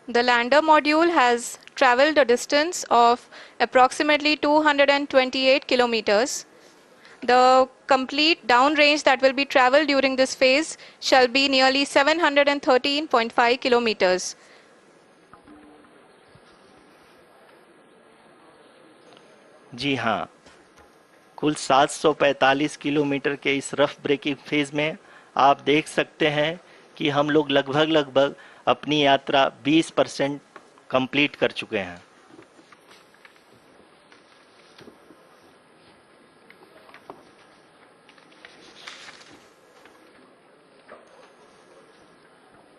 The lander module has traveled a distance of approximately 228 kilometers. The complete downrange that will be traveled during this phase shall be nearly 713.5 kilometers. जी हाँ, कुल 745 kilometre के इस rough breaking phase में आप देख सकते हैं कि हम लोग लगभग अपनी यात्रा 20% कंप्लीट कर चुके हैं।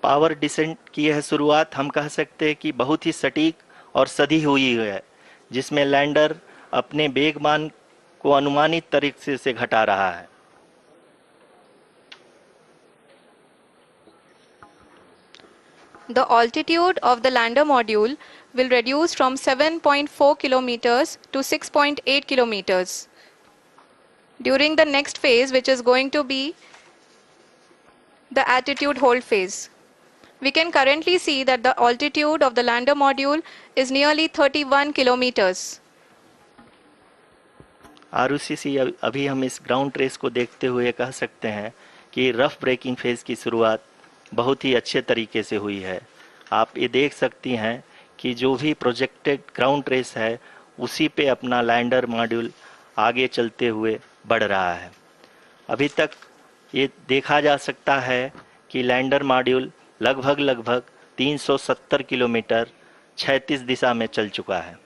पावर डिसेंट की यह शुरुआत हम कह सकते हैं कि बहुत ही सटीक और सधी हुई है, जिसमें लैंडर अपने वेगमान को अनुमानित तरीके से घटा रहा है। The altitude of the lander module will reduce from 7.4 kilometers to 6.8 kilometers during the next phase, which is going to be the attitude hold phase. We can currently see that the altitude of the lander module is nearly 31 kilometers. Arushi, अभी हम इस ground trace को देखते हुए कह सकते हैं कि रफ ब्रेकिंग फेज की शुरुआत बहुत ही अच्छे तरीके से हुई है। आप ये देख सकती हैं कि जो भी प्रोजेक्टेड ग्राउंड ट्रेस है उसी पे अपना लैंडर मॉड्यूल आगे चलते हुए बढ़ रहा है। अभी तक ये देखा जा सकता है कि लैंडर मॉड्यूल लगभग 370 किलोमीटर 36 दिशा में चल चुका है।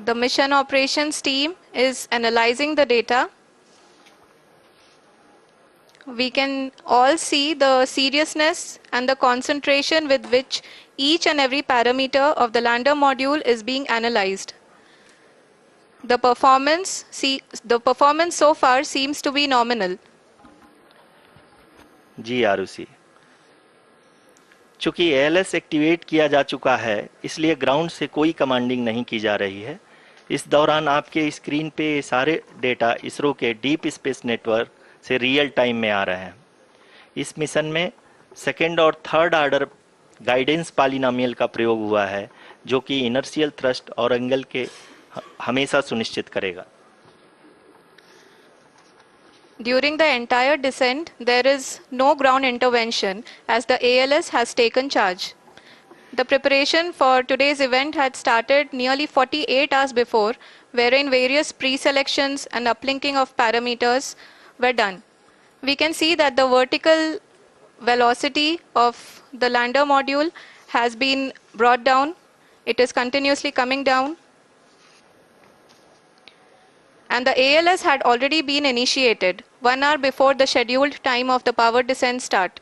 The mission operations team is analyzing the data. We can all see the seriousness and the concentration with which each and every parameter of the lander module is being analyzed. The performance so far seems to be nominal. जी आरुषि, चूंकि ALS activate किया जा चुका है इसलिए ground से कोई commanding नहीं की जा रही है। इस दौरान आपके स्क्रीन पे सारे डेटा इसरो के डीप स्पेस नेटवर्क से रियल टाइम में आ रहे हैं। इस मिशन में सेकेंड और थर्ड ऑर्डर गाइडेंस पॉलिनोमियल का प्रयोग हुआ है, जो कि इनर्शियल थ्रस्ट और एंगल के हमेशा सुनिश्चित करेगा। During the entire descent, there is no ground intervention as the ALS has taken charge. The preparation for today's event had started nearly 48 hours before, wherein various pre-selections and uplinking of parameters were done. We can see that the vertical velocity of the lander module has been brought down. It is continuously coming down. And the ALS had already been initiated 1 hour before the scheduled time of the power descent start.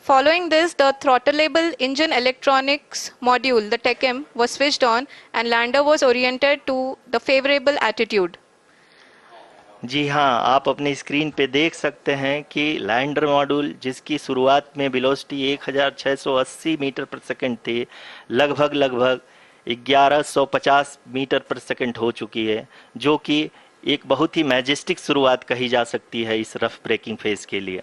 Following this, the throttleable engine electronics module, the TECM, was switched on and lander was oriented to the favorable attitude. जी हाँ, आप अपनी screen पे देख सकते हैं कि lander module जिसकी शुरुआत में वेलोसिटी 1680 मीटर पर सेकंड थी, लगभग 1150 मीटर पर सेकंड हो चुकी है, जो कि एक बहुत ही मैजेस्टिक शुरुआत कही जा सकती है इस रफ ब्रेकिंग फेज के लिए।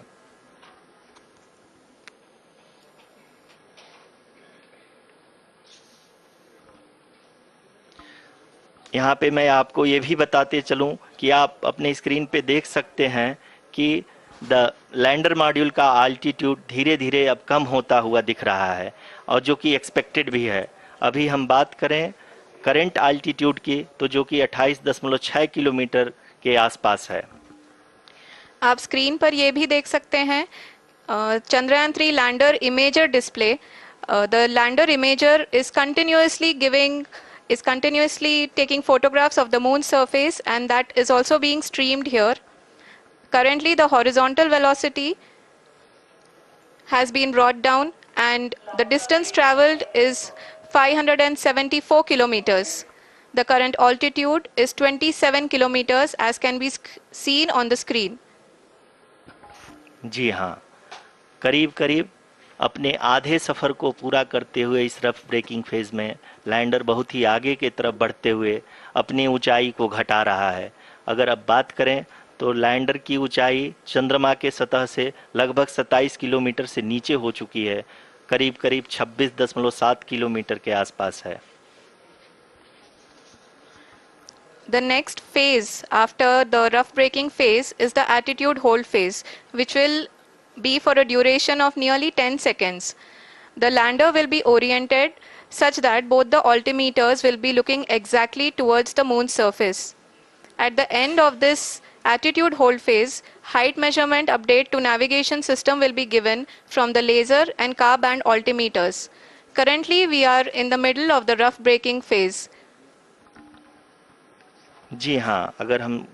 यहाँ पे मैं आपको ये भी बताते चलूँ कि आप अपने स्क्रीन पे देख सकते हैं कि द लैंडर मॉड्यूल का आल्टीट्यूड धीरे धीरे अब कम होता हुआ दिख रहा है, और जो कि एक्सपेक्टेड भी है। अभी हम बात करें करंट आल्टीट्यूड की, तो जो कि 28.6 किलोमीटर के आसपास है। आप स्क्रीन पर ये भी देख सकते हैं Chandrayaan 3 lander imager display. The lander imager is continuously taking photographs of the moon surface, and that is also being streamed here. Currently the horizontal velocity has been brought down and the distance traveled is 574 kilometers. The current altitude is 27 kilometers as can be seen on the screen. जी हाँ, करीब अपने आधे सफ़र को पूरा करते हुए इस rough breaking phase में लैंडर बहुत ही आगे की तरफ बढ़ते हुए अपनी ऊंचाई को घटा रहा है। अगर अब बात करें तो लैंडर की ऊंचाई चंद्रमा के सतह से लगभग 27 किलोमीटर से नीचे हो चुकी है, करीब करीब 26.7 किलोमीटर के आसपास है। The next phase after the rough braking phase is the attitude hold phase, which will be for a duration of nearly 10 seconds. The lander will be oriented such that both the altimeters will be looking exactly towards the moon's surface. At the end of this attitude hold phase, height measurement update to navigation system will be given from the laser and car band altimeters. Currently, we are in the middle of the rough braking phase. जी हाँ, अगर हम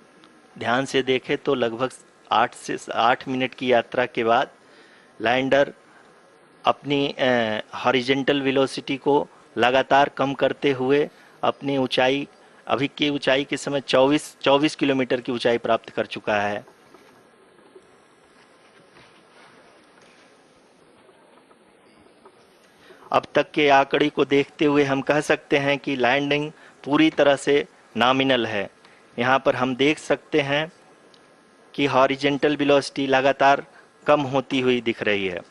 ध्यान से देखें तो लगभग 8 minute की यात्रा के बाद लैंडर अपनी हॉरिजेंटल वेलोसिटी को लगातार कम करते हुए अपनी ऊंचाई, अभी की ऊंचाई के समय 24 किलोमीटर की ऊंचाई प्राप्त कर चुका है। अब तक के आंकड़े को देखते हुए हम कह सकते हैं कि लैंडिंग पूरी तरह से नॉमिनल है। यहाँ पर हम देख सकते हैं कि हॉरिजेंटल वेलोसिटी लगातार कम होती हुई दिख रही है।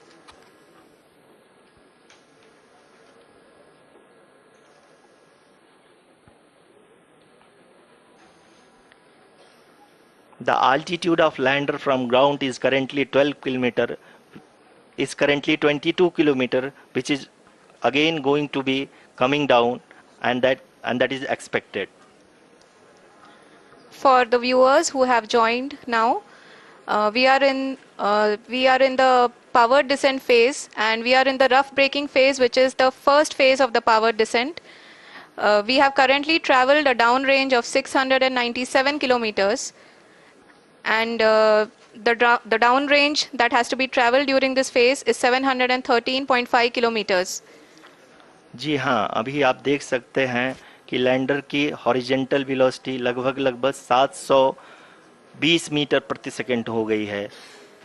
The altitude of lander from ground is currently 12 kilometer, is currently 22 kilometer, which is again going to be coming down, and that is expected. For the viewers who have joined now, we are in the power descent phase, and we are in the rough braking phase, which is the first phase of the power descent. We have currently traveled a downrange of 697 kilometers, and the downrange that has to be traveled during this phase is 713.5 kilometers. जी हाँ, अभी आप देख सकते हैं कि lander की horizontal velocity लगभग 720 metre प्रति सेकंड हो गई है।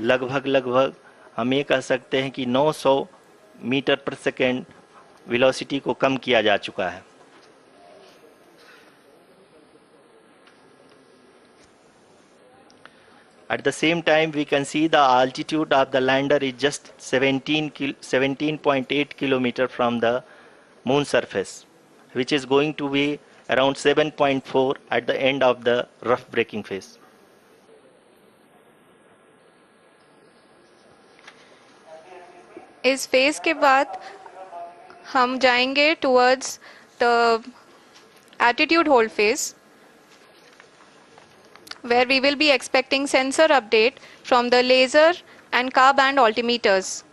लगभग हम ये कह सकते हैं कि 900 मीटर प्रति सेकंड वेलोसिटी को कम किया जा चुका है। At the same time, we can see the altitude of the lander is just 17.8 kilometer from the moon surface, which is going to be around 7.4 at the end of the rough braking phase. इस phase के बाद हम जाएंगे towards the attitude hold phase, where we will be expecting sensor update from the laser and car band altimeters.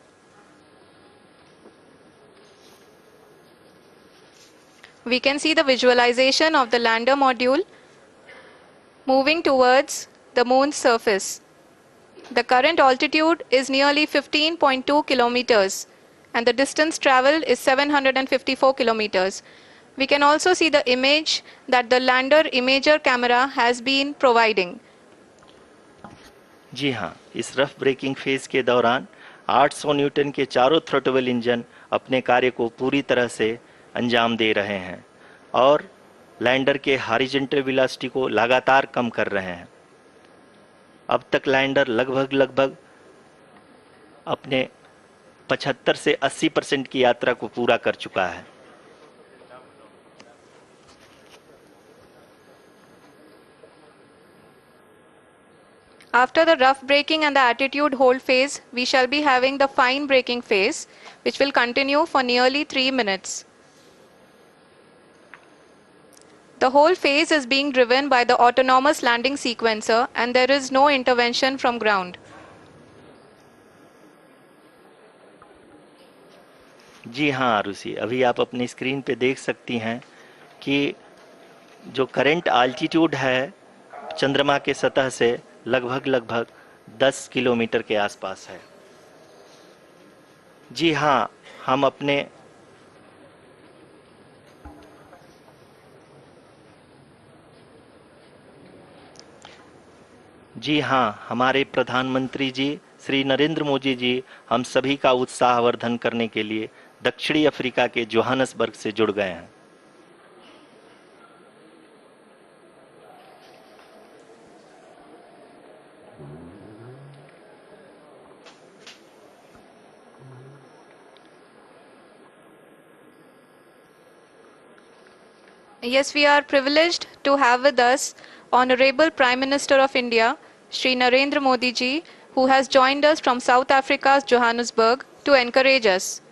We can see the visualization of the lander module moving towards the moon's surface. The current altitude is nearly 15.2 kilometers, and the distance traveled is 754 kilometers. We can also see the image that the lander imager camera has been providing. जी हाँ, इस rough breaking phase के दौरान 800 Newton के चारों throttle engine अपने कार्य को पूरी तरह से अंजाम दे रहे हैं और लैंडर के हॉरिजॉन्टल वेलोसिटी को लगातार कम कर रहे हैं। अब तक लैंडर लगभग अपने 75 से 80% की यात्रा को पूरा कर चुका है। After the rough braking and the attitude hold phase, we shall be having the fine braking phase, which will continue for nearly 3 minutes. The whole phase is being driven by the autonomous landing sequencer, and there is no intervention from ground. जी हाँ आरुषि, अभी आप अपनी screen पे देख सकती हैं कि जो करंट आल्टीट्यूड है चंद्रमा के सतह से लगभग 10 किलोमीटर के आसपास है। जी हाँ, हमारे प्रधानमंत्री जी श्री नरेंद्र मोदी जी हम सभी का उत्साहवर्धन करने के लिए दक्षिणी अफ्रीका के जोहानसबर्ग से जुड़ गए हैं। Yes, we are privileged to have with us Honorable Prime Minister of India, Shri Narendra Modi ji, who has joined us from South Africa's Johannesburg to encourage us.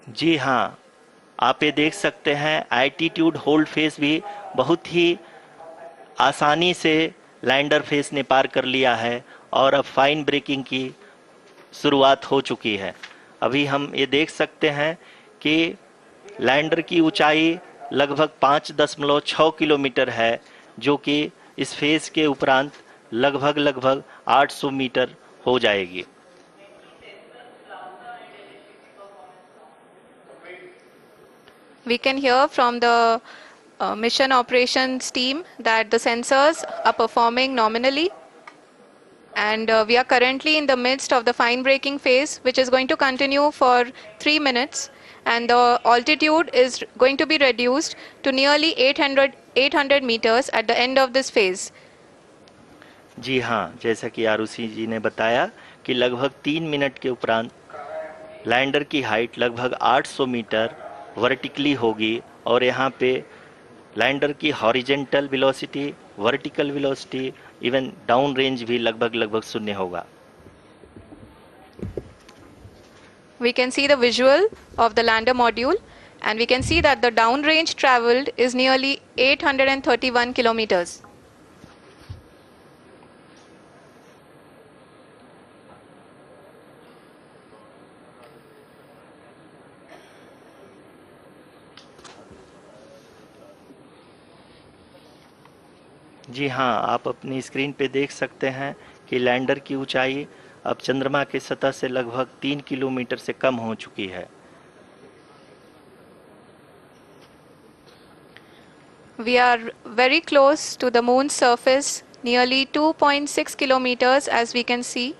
जी हाँ, आप ये देख सकते हैं एल्टीट्यूड होल्ड फेस भी बहुत ही आसानी से लैंडर फेस ने पार कर लिया है और अब फाइन ब्रेकिंग की शुरुआत हो चुकी है। अभी हम ये देख सकते हैं कि लैंडर की ऊंचाई लगभग 5.6 किलोमीटर है, जो कि इस फेज के उपरांत लगभग लगभग 800 मीटर हो जाएगी। We can hear from the mission operations team that the sensors are performing nominally, and we are currently in the midst of the fine braking phase, which is going to continue for 3 minutes, and the altitude is going to be reduced to nearly 800 meters at the end of this phase. जी हाँ, जैसा कि आरुषि जी ने बताया कि लगभग 3 minute के उपरांत lander की हाइट लगभग 800 मीटर वर्टिकली होगी और यहाँ पे लैंडर की horizontal velocity, vertical velocity, even down range भी लगभग लगभग शून्य होगा। We can see the visual of the lander module, and we can see that the downrange traveled is nearly 831 kilometers. जी हाँ, आप अपनी स्क्रीन पे देख सकते हैं कि लैंडर की ऊंचाई अब चंद्रमा की सतह से लगभग 3 किलोमीटर से कम हो चुकी है। We are very close to the moon's surface, nearly 2.6 kilometers as we can see.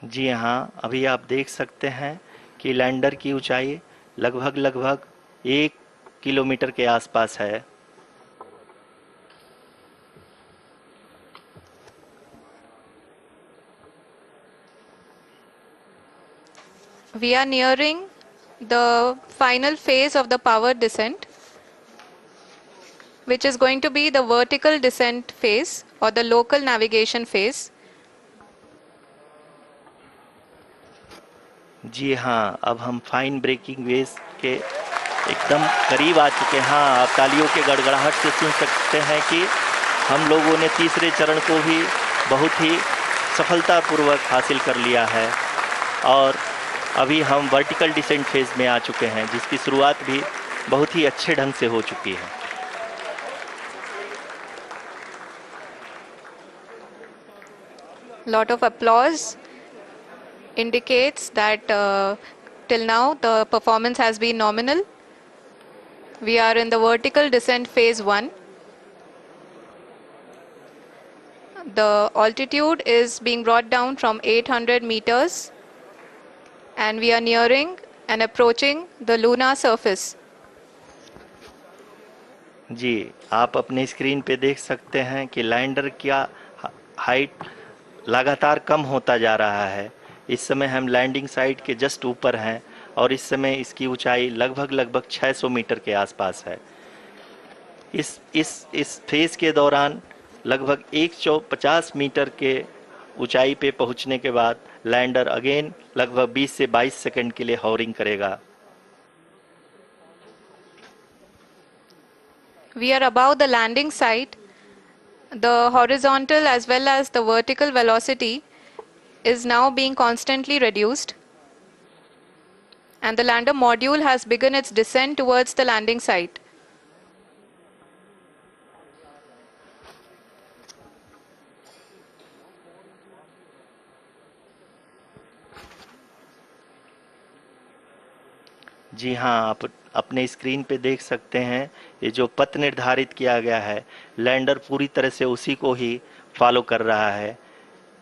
जी हाँ, अभी आप देख सकते हैं कि लैंडर की ऊंचाई लगभग लगभग 1 किलोमीटर के आसपास है। We are nearing the final phase of the power descent, which is going to be the vertical descent phase or the local navigation phase. जी हाँ, अब हम फाइन ब्रेकिंग वेव के एकदम करीब आ चुके हैं। हाँ, आप तालियों के गड़गड़ाहट से सुन सकते हैं कि हम लोगों ने तीसरे चरण को भी बहुत ही सफलतापूर्वक हासिल कर लिया है और अभी हम वर्टिकल डिसेंट फेज में आ चुके हैं, जिसकी शुरुआत भी बहुत ही अच्छे ढंग से हो चुकी है। Lot of applause indicates that till now the performance has been nominal. We are in the vertical descent phase 1. The altitude is being brought down from 800 meters, and we are nearing and approaching the lunar surface. जी, आप अपने screen पे देख सकते हैं कि lander का height लगातार कम होता जा रहा है। इस समय हम लैंडिंग साइट के जस्ट ऊपर हैं और इस समय इसकी ऊंचाई लगभग लगभग 600 मीटर के आसपास है। इस फेज के दौरान लगभग 150 मीटर के ऊंचाई पे पहुंचने के बाद लैंडर अगेन लगभग 20 से 22 सेकंड के लिए हॉवरिंग करेगा। We are above the landing site. The horizontal as well as the vertical velocity is now being constantly reduced, and the lander module has begun its descent towards the landing site. जी हाँ, आप अपने screen पे देख सकते हैं, ये जो पथ निर्धारित किया गया है, लैंडर पूरी तरह से उसी को ही फॉलो कर रहा है।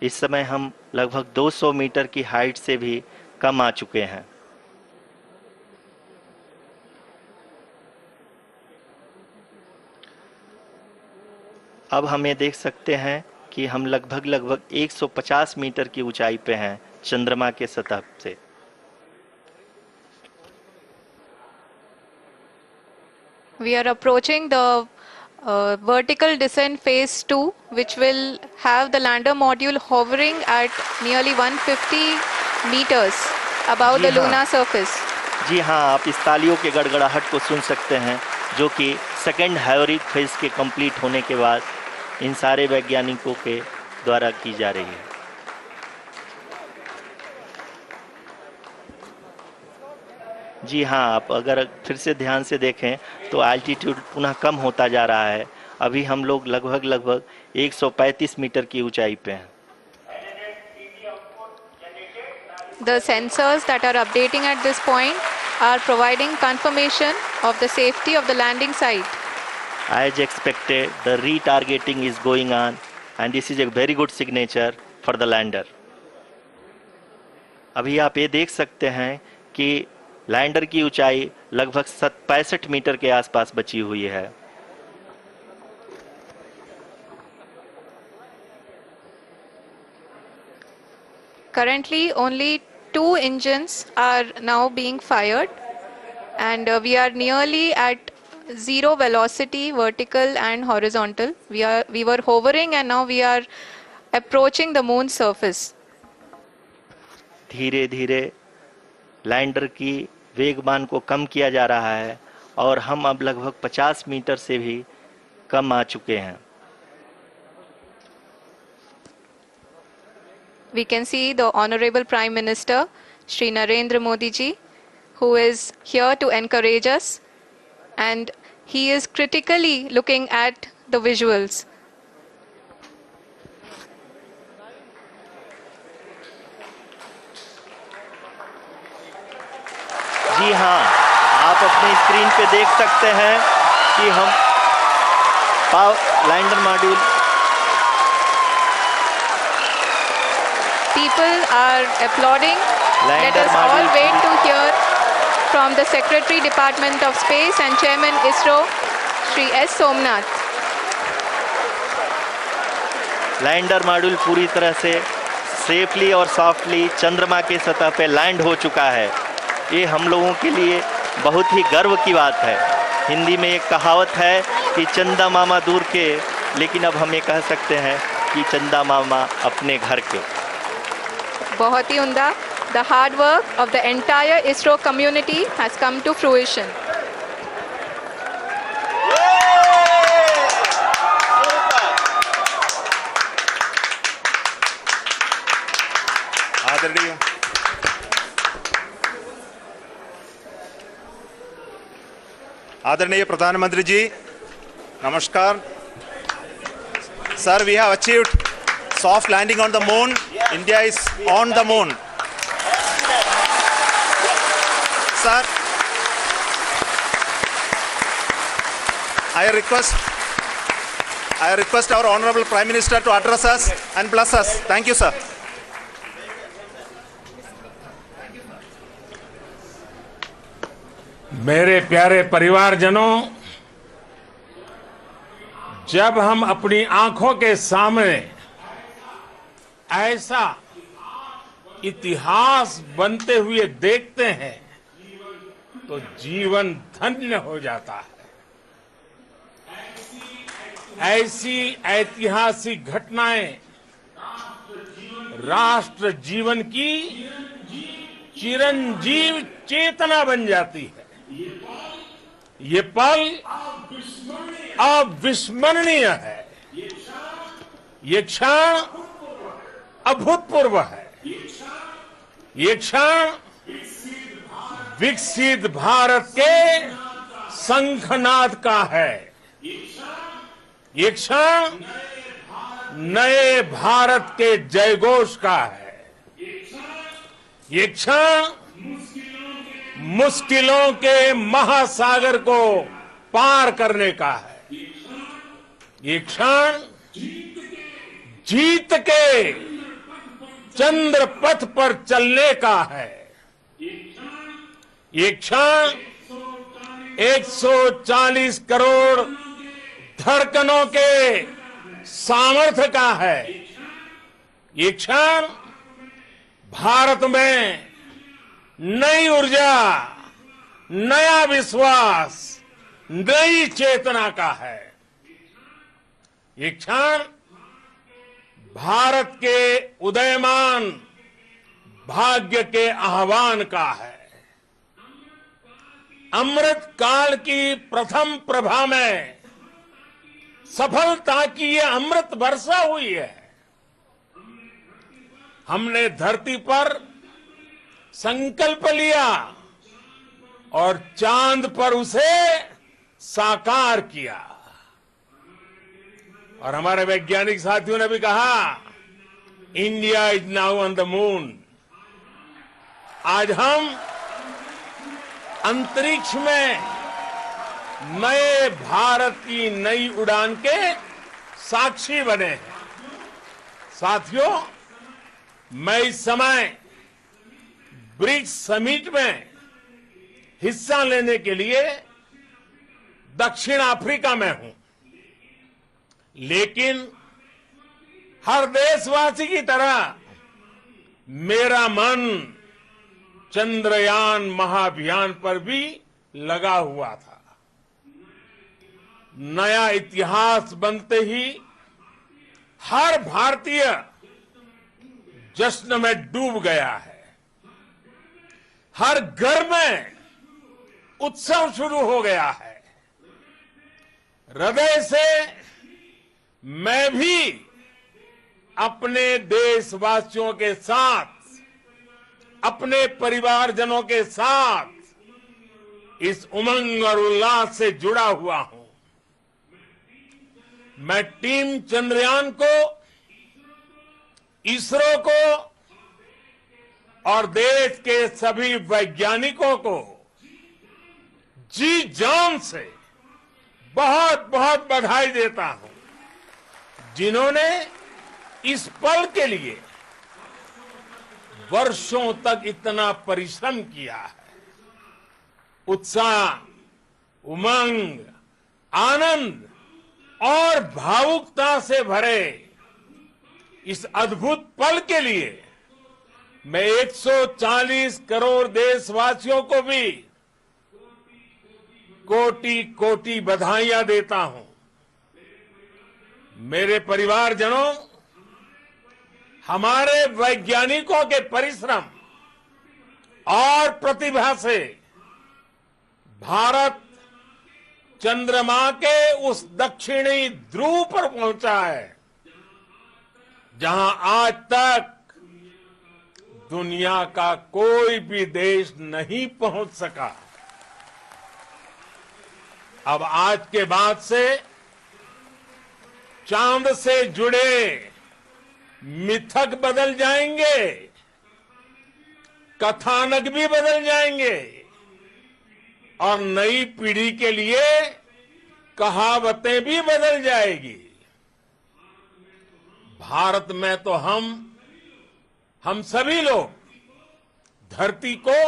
इस समय हम लगभग 200 मीटर की हाइट से भी कम आ चुके हैं। अब हम ये देख सकते हैं कि हम लगभग 150 मीटर की ऊंचाई पे हैं चंद्रमा के सतह से। We are approaching the vertical descent phase 2, which will have the lander module hovering at nearly 150 meters above ji the हाँ, lunar surface. जी हाँ, आप इस तालियों के गड़गड़ाहट को सुन सकते हैं, जो कि सेकेंड हाइब्रिड फेज के कंप्लीट होने के बाद इन सारे वैज्ञानिकों के द्वारा की जा रही है। जी हाँ, आप अगर फिर से ध्यान से देखें तो एल्टीट्यूड पुनः कम होता जा रहा है। अभी हम लोग लगभग 135 मीटर की ऊंचाई पे हैं। The sensors that are updating at this point are providing confirmation of the safety of the landing site. As expected, the retargeting is going on, and this is a very good signature for the lander. अभी आप ये देख सकते हैं कि lander की ऊंचाई लगभग 65 मीटर के आसपास बची हुई है। Currently, only 2 engines are now being fired, and we are nearly at zero velocity, vertical and horizontal. We were hovering, and now we are approaching the moon's surface. धीरे धीरे लैंडर की वेगमान को कम किया जा रहा है और हम अब लगभग 50 मीटर से भी कम आ चुके हैं। We can see the Honorable Prime Minister, Shri Narendra Modi ji, who is here to encourage us, and he is critically looking at the visuals. जी हाँ, आप अपने स्क्रीन पे देख सकते हैं कि हम lander module. People are applauding. Let Lander us all module wait to hear from the Secretary Department of Space and Chairman ISRO, Shri S. Somnath. Lander module पूरी तरह से सेफली और सॉफ्टली चंद्रमा के सतह पे लैंड हो चुका है। ये हम लोगों के लिए बहुत ही गर्व की बात है। हिंदी में एक कहावत है कि चंदा मामा दूर के, लेकिन अब हम ये कह सकते हैं कि चंदा मामा अपने घर के। बहुत ही उम्दा. The hard work of the entire ISRO community has come to fruition. आदरणीय प्रधानमंत्री जी, नमस्कार. Sir, we have achieved soft landing on the moon. India is on the moon. Sir, I request our Honorable Prime Minister to address us and bless us. Thank you, sir. मेरे प्यारे परिवारजनों, जब हम अपनी आंखों के सामने ऐसा इतिहास बनते हुए देखते हैं तो जीवन धन्य हो जाता है। ऐसी ऐतिहासिक घटनाएं राष्ट्र जीवन की चिरंजीव चेतना बन जाती है। ये पल अविस्मरणीय है। ये क्षण अभूतपूर्व है। ये क्षण विकसित भारत के शंखनाद का है। ये क्षण नए भारत के जयघोष का है। ये क्षण मुश्किलों के महासागर को पार करने का है। ये क्षण जीत के चंद्र पथ पर चलने का है। ये क्षण 140 करोड़ धड़कनों के सामर्थ्य का है। ये क्षण भारत में नई ऊर्जा, नया विश्वास, नई चेतना का है। ये क्षण भारत के उदयमान भाग्य के आह्वान का है। अमृत काल की प्रथम प्रभा में सफलता की ये अमृत वर्षा हुई है। हमने धरती पर संकल्प लिया और चांद पर उसे साकार किया। और हमारे वैज्ञानिक साथियों ने भी कहा, India is now on the moon. आज हम अंतरिक्ष में नए भारत की नई उड़ान के साक्षी बने हैं। साथियों, मैं इस समय ब्रिक्स समिट में हिस्सा लेने के लिए दक्षिण अफ्रीका में हूं, लेकिन हर देशवासी की तरह मेरा मन चंद्रयान महाअभियान पर भी लगा हुआ था। नया इतिहास बनते ही हर भारतीय जश्न में डूब गया है। हर घर में उत्सव शुरू हो गया है। हृदय से मैं भी अपने देशवासियों के साथ, अपने परिवारजनों के साथ इस उमंग और उल्लास से जुड़ा हुआ हूं। मैं टीम चंद्रयान को, इसरो को और देश के सभी वैज्ञानिकों को जी जान से बहुत बहुत बधाई देता हूं, जिन्होंने इस पल के लिए वर्षों तक इतना परिश्रम किया है। उत्साह, उमंग, आनंद और भावुकता से भरे इस अद्भुत पल के लिए मैं 140 करोड़ देशवासियों को भी कोटि कोटि बधाइयां देता हूं। मेरे परिवारजनों, हमारे वैज्ञानिकों के परिश्रम और प्रतिभा से भारत चंद्रमा के उस दक्षिणी ध्रुव पर पहुंचा है, जहां आज तक दुनिया का कोई भी देश नहीं पहुंच सका। अब आज के बाद से चांद से जुड़े मिथक बदल जाएंगे, कथानक भी बदल जाएंगे और नई पीढ़ी के लिए कहावतें भी बदल जाएगी। भारत में तो हम सभी लोग धरती को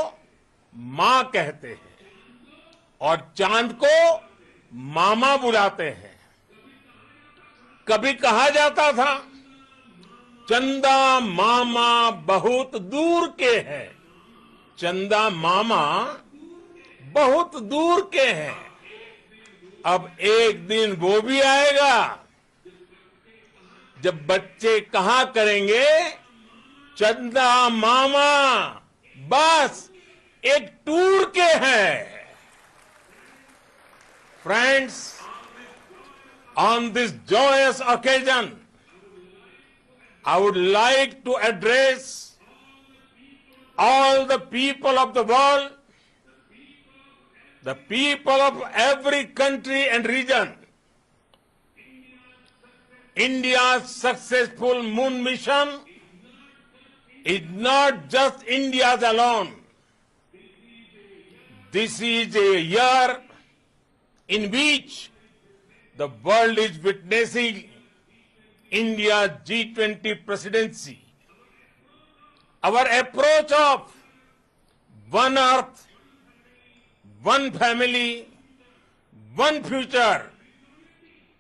मां कहते हैं और चांद को मामा बुलाते हैं। कभी कहा जाता था, चंदा मामा बहुत दूर के हैं। चंदा मामा बहुत दूर के हैं। अब एक दिन वो भी आएगा जब बच्चे कहा करेंगे, चंदा मामा बस एक टूर के हैं। Friends, on this joyous occasion, I would like to address all the people of the world, the people of every country and region. India's successful moon mission is not just India's alone. This is a year in which the world is witnessing India's G20 presidency. Our approach of one earth, one family, one future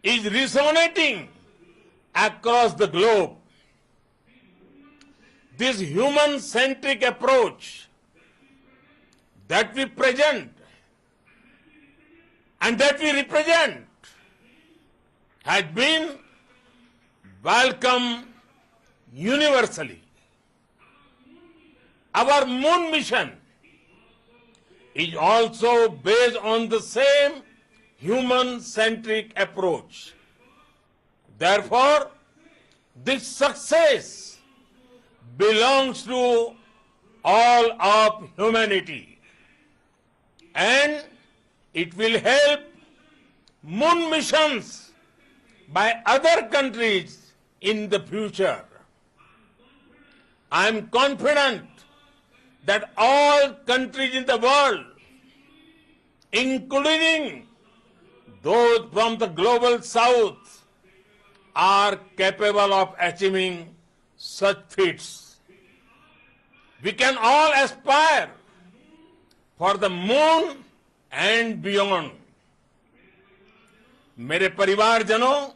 is resonating across the globe. This human-centric approach that we present and that we represent has been welcomed universally. Our moon mission is also based on the same human-centric approach. Therefore, this success belongs to all of humanity, and it will help moon missions by other countries in the future. I am confident that all countries in the world, including those from the global south, are capable of achieving such feats. We can all aspire for the moon and beyond. मेरे परिवारजनों,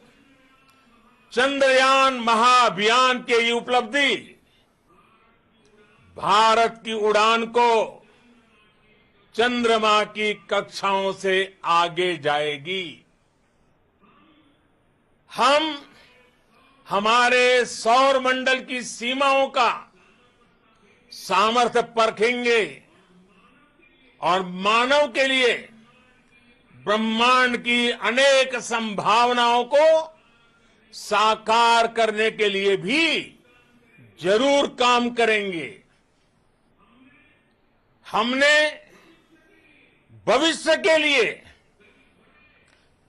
चंद्रयान महाअभियान के ये उपलब्धि भारत की उड़ान को चंद्रमा की कक्षाओं से आगे जाएगी। हम हमारे सौर मंडल की सीमाओं का सामर्थ्य परखेंगे और मानव के लिए ब्रह्मांड की अनेक संभावनाओं को साकार करने के लिए भी जरूर काम करेंगे। हमने भविष्य के लिए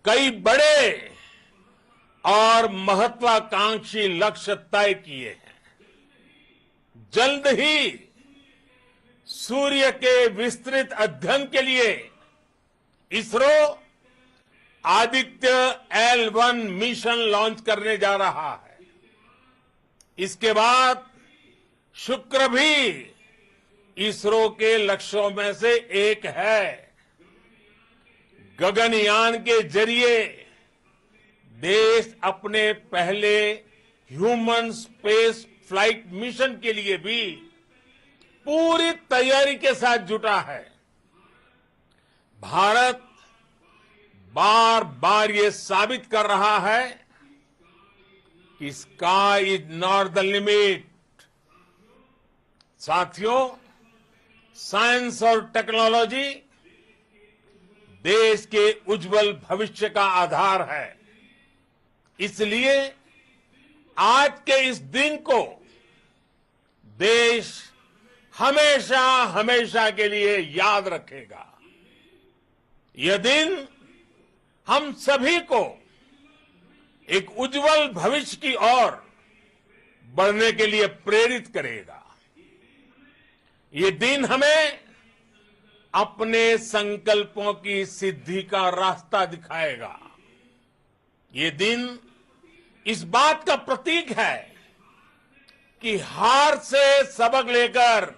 कई बड़े और महत्वाकांक्षी लक्ष्य तय किए हैं। जल्द ही सूर्य के विस्तृत अध्ययन के लिए ISRO Aditya L1 mission launch करने जा रहा है। इसके बाद शुक्र भी इसरो के लक्ष्यों में से एक है। गगनयान के जरिए देश अपने पहले ह्यूमन स्पेस फ्लाइट मिशन के लिए भी पूरी तैयारी के साथ जुटा है। भारत बार बार ये साबित कर रहा है कि sky is not the limit. साथियों, साइंस और टेक्नोलॉजी देश के उज्जवल भविष्य का आधार है। इसलिए आज के इस दिन को देश हमेशा हमेशा के लिए याद रखेगा। यह दिन हम सभी को एक उज्जवल भविष्य की ओर बढ़ने के लिए प्रेरित करेगा। ये दिन हमें अपने संकल्पों की सिद्धि का रास्ता दिखाएगा। ये दिन इस बात का प्रतीक है कि हार से सबक लेकर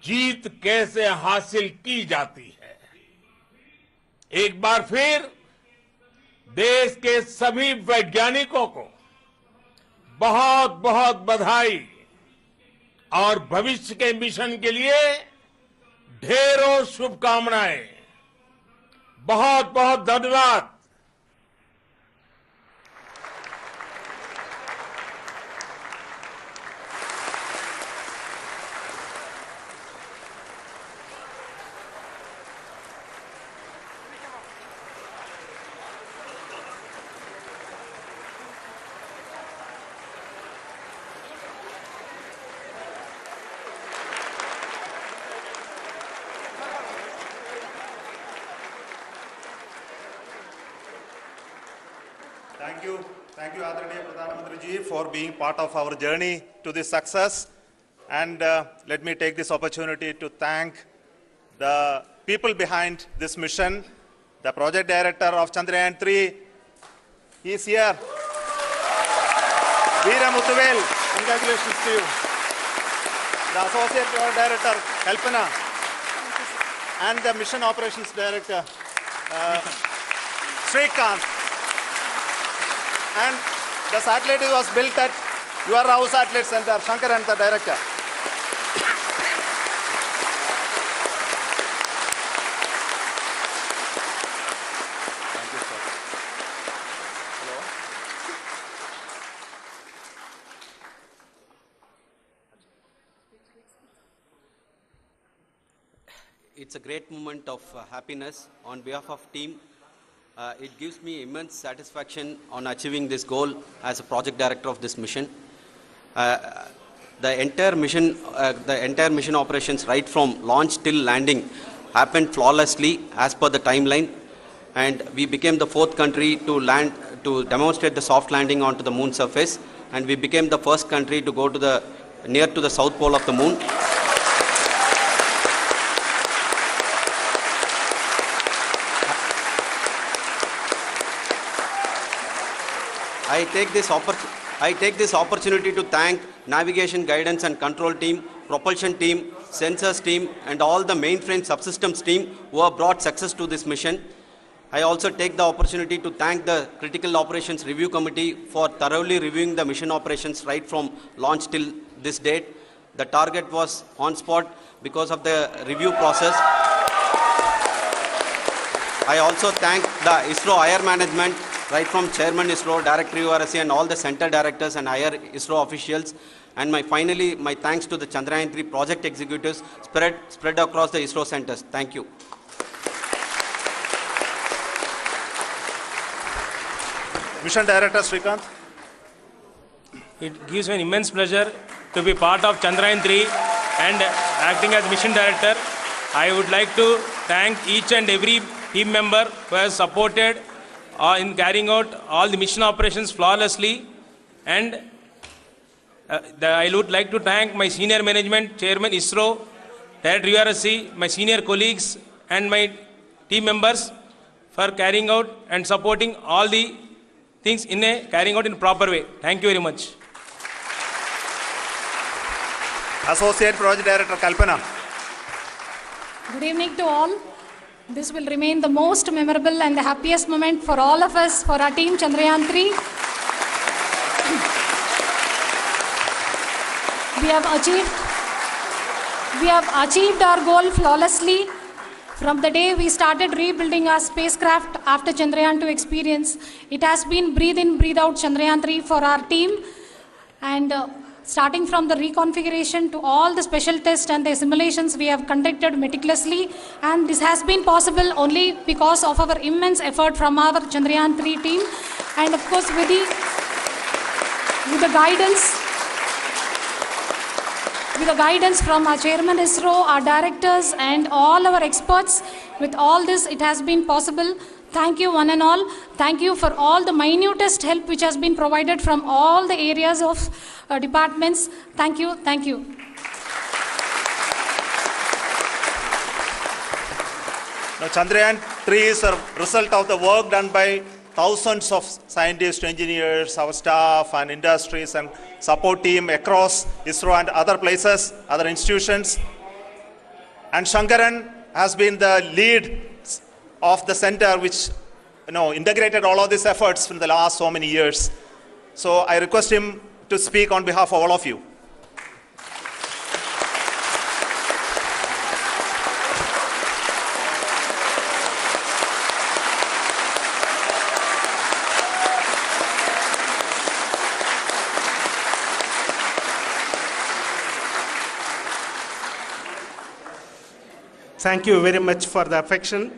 जीत कैसे हासिल की जाती है। एक बार फिर देश के सभी वैज्ञानिकों को बहुत बहुत बधाई और भविष्य के मिशन के लिए ढेरों शुभकामनाएं। बहुत बहुत धन्यवाद। Thank you, Adranaya Pradhan Mantri ji, for being part of our journey to this success. And let me take this opportunity to thank the people behind this mission. The project director of Chandrayaan 3, he is here. Veera Muthuvel, congratulations to you. The associate project director, Kalpana, and the mission operations director, Srikanth. And the satellite was built at your Rao Satellite Center, Shankaran, the director. Thank you, sir. Hello. It's a great moment of happiness on behalf of team. It gives me immense satisfaction on achieving this goal as a project director of this mission. The entire mission operations right from launch till landing happened flawlessly as per the timeline, and we became the 4th country to demonstrate the soft landing onto the moon surface, and we became the first country to go to near to the south pole of the moon. I take this opportunity to thank navigation, guidance and control team, propulsion team, sensors team and all the mainframe subsystems team who have brought success to this mission. I also take the opportunity to thank the Critical Operations Review Committee for thoroughly reviewing the mission operations right from launch till this date. The target was on spot because of the review process. I also thank the ISRO higher management, right from Chairman ISRO, Director URSC and all the center directors and higher ISRO officials. And finally, my thanks to the Chandrayaan 3 project executives spread across the ISRO centers. Thank you. Mission Director Srikanth. It gives me an immense pleasure to be part of Chandrayaan 3 and acting as Mission Director. I would like to thank each and every team member who has supported in carrying out all the mission operations flawlessly. And I would like to thank my senior management, Chairman ISRO, Director URSC, my senior colleagues and my team members for carrying out and supporting all the things carrying out in a proper way. Thank you very much. Associate Project Director Kalpana. Good evening to all. This will remain the most memorable and the happiest moment for all of us, for our team Chandrayaan 3. We have achieved our goal flawlessly. From the day we started rebuilding our spacecraft after Chandrayaan 2 experience, it has been breathe in, breathe out Chandrayaan 3 for our team. And starting from the reconfiguration to all the special tests and the simulations we have conducted meticulously, and this has been possible only because of our immense effort from our Chandrayaan 3 team, and of course with the guidance from our Chairman ISRO, our directors and all our experts. With all this, it has been possible. Thank you one and all. Thank you for all the minutest help which has been provided from all the areas of departments. Thank you. Thank you. Now, Chandrayaan 3 is a result of the work done by thousands of scientists, engineers, our staff and industries and support team across ISRO and other places, other institutions. And Shankaran has been the lead of the center which integrated all of these efforts in the last so many years. So I request him to speak on behalf of all of you. Thank you very much for the affection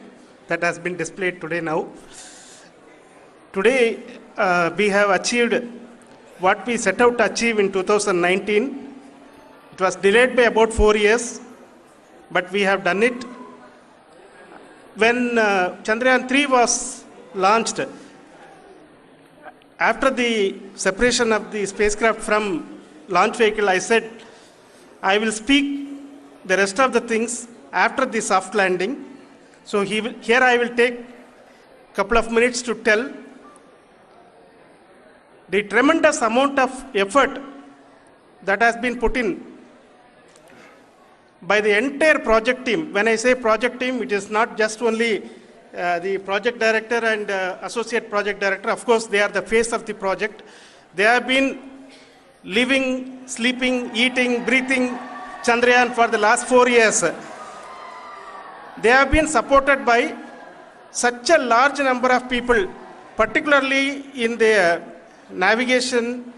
that has been displayed today now. Today, we have achieved what we set out to achieve in 2019. It was delayed by about 4 years, but we have done it. When Chandrayaan 3 was launched, after the separation of the spacecraft from launch vehicle, I said, I will speak the rest of the things after the soft landing. So here I will take a couple of minutes to tell the tremendous amount of effort that has been put in by the entire project team. When I say project team, it is not just only the project director and associate project director. Of course, they are the face of the project. They have been living, sleeping, eating, breathing Chandrayaan for the last 4 years. They have been supported by such a large number of people, particularly in the navigation,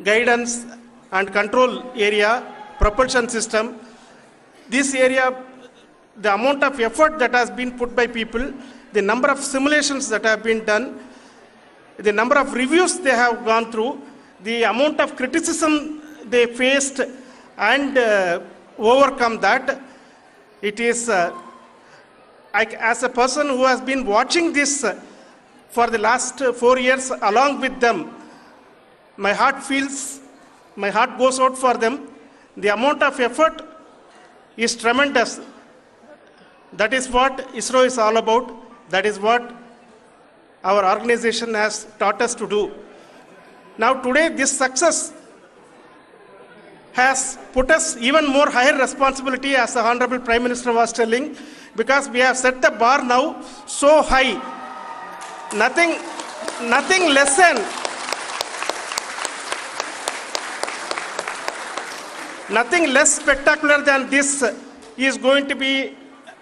guidance and control area, propulsion system. This area, the amount of effort that has been put by people, the number of simulations that have been done, the number of reviews they have gone through, the amount of criticism they faced and overcome that, it is, as a person who has been watching this for the last 4 years along with them, my heart goes out for them. The amount of effort is tremendous. That is what ISRO is all about. That is what our organization has taught us to do. Now today this success has put us even more higher responsibility, as the Honorable Prime Minister was telling, because we have set the bar now so high. Nothing less spectacular than this is going to be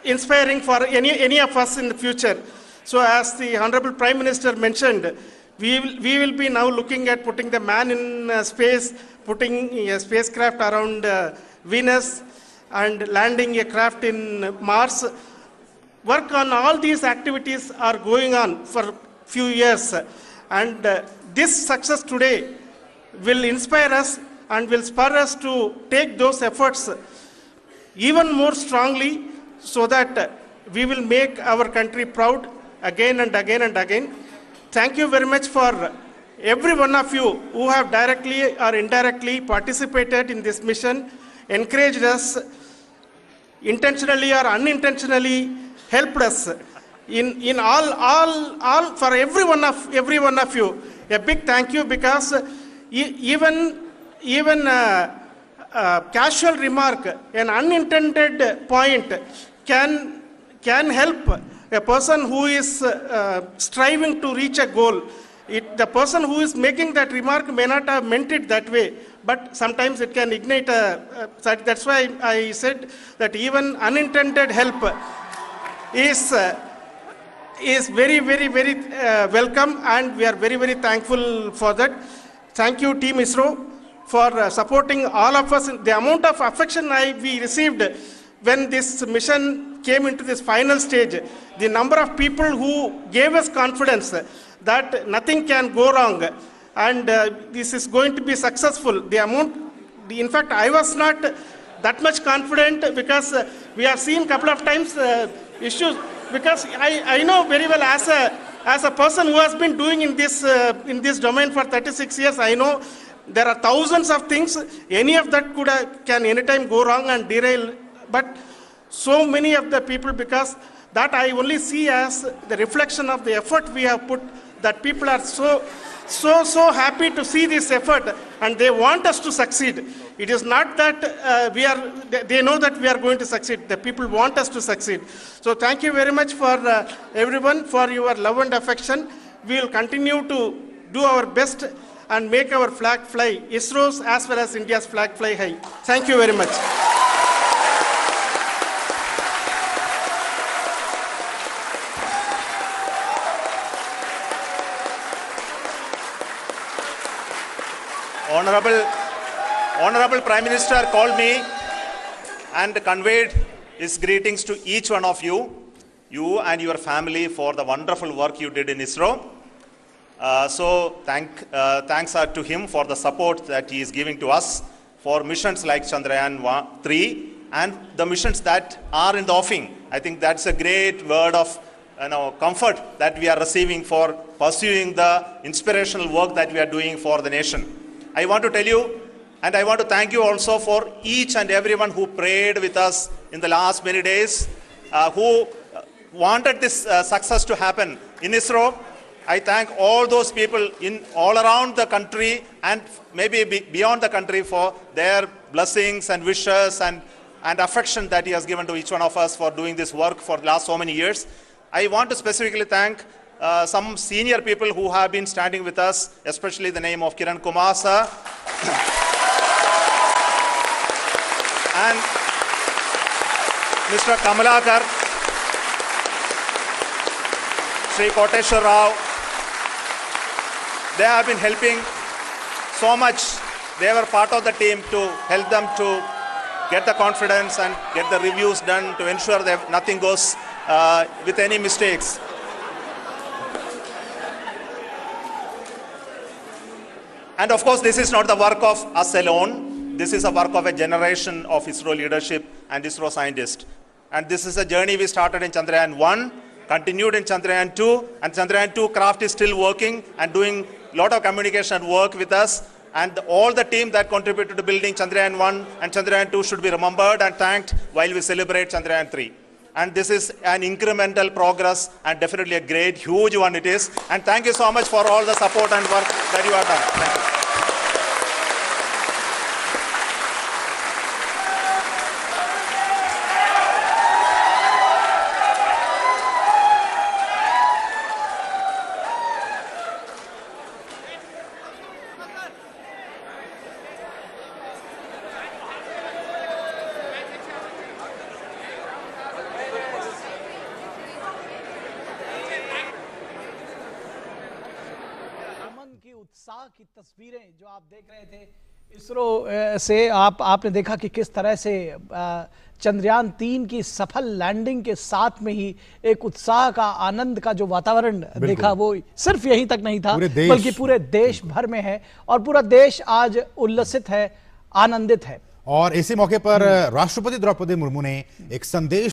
inspiring for any of us in the future. So as the Honorable Prime Minister mentioned, we will be now looking at putting the man in space, putting a spacecraft around Venus and landing a craft in Mars. Work on all these activities are going on for few years, and this success today will inspire us and will spur us to take those efforts even more strongly, so that we will make our country proud again and again and again. Thank you very much for every one of you who have directly or indirectly participated in this mission, encouraged us, intentionally or unintentionally helped us in all for every one of you. A big thank you, because even casual remark, an unintended point can help a person who is striving to reach a goal. The person who is making that remark may not have meant it that way, but sometimes it can ignite that's why I said that even unintended help is very, very, very welcome, and we are very, very thankful for that. Thank you, Team ISRO, for supporting all of us. The amount of affection we received when this mission came into this final stage, the number of people who gave us confidence that nothing can go wrong and this is going to be successful. In fact, I was not that much confident, because we have seen a couple of times issues, because I know very well, as a person who has been doing in this domain for 36 years, I know there are thousands of things. Any of that can anytime go wrong and derail. But so many of the people, because that I only see as the reflection of the effort we have put, that people are so happy to see this effort and they want us to succeed. It is not that they know that we are going to succeed. The people want us to succeed. So thank you very much for everyone for your love and affection. We will continue to do our best and make our flag fly, ISRO's as well as India's flag fly high. Thank you very much. Honorable Prime Minister called me and conveyed his greetings to each one of you and your family, for the wonderful work you did in ISRO. So thanks are to him for the support that he is giving to us for missions like Chandrayaan 3 and the missions that are in the offing. I think that's a great word of comfort that we are receiving for pursuing the inspirational work that we are doing for the nation. I want to tell you, and I want to thank you also for each and everyone who prayed with us in the last many days, who wanted this success to happen in ISRO. I thank all those people in all around the country and maybe beyond the country for their blessings and wishes and affection that he has given to each one of us for doing this work for the last so many years. I want to specifically thank some senior people who have been standing with us, especially the name of Kiran Kumar sir and Mr. Kamalakar, Sri Koteshwar Rao. They have been helping so much. They were part of the team to help them to get the confidence and get the reviews done to ensure that nothing goes with any mistakes. And of course, this is not the work of us alone. This is a work of a generation of ISRO leadership and ISRO scientists. And this is a journey we started in Chandrayaan 1, continued in Chandrayaan 2, and Chandrayaan 2 craft is still working and doing a lot of communication work with us. And all the team that contributed to building Chandrayaan 1 and Chandrayaan 2 should be remembered and thanked while we celebrate Chandrayaan 3. And this is an incremental progress and definitely a great, huge one it is. And thank you so much for all the support and work that you have done. Thank you. उत्साह की तस्वीरें जो आप देख रहे थे इसरो से आपने देखा कि किस तरह से चंद्रयान 3 की सफल लैंडिंग के साथ में ही एक उत्साह का, आनंद का जो वातावरण देखा वो सिर्फ यहीं तक नहीं था बल्कि पूरे देश भर में है और पूरा देश आज उल्लसित है, आनंदित है। और इसी मौके पर राष्ट्रपति द्रौपदी मुर्मू ने एक संदेश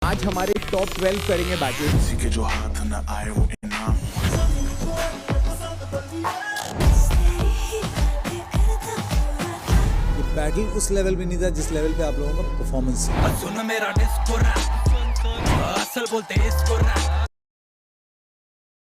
आज हमारे टॉप 12 करेंगे बैटिंग। किसी के जो हाथ न आए वो इनाम। ये बैटिंग उस लेवल पे नहीं था जिस लेवल पे आप लोगों का परफॉर्मेंस है। सुन मेरा डिस्को रैप, असल बोलते इसको रैप।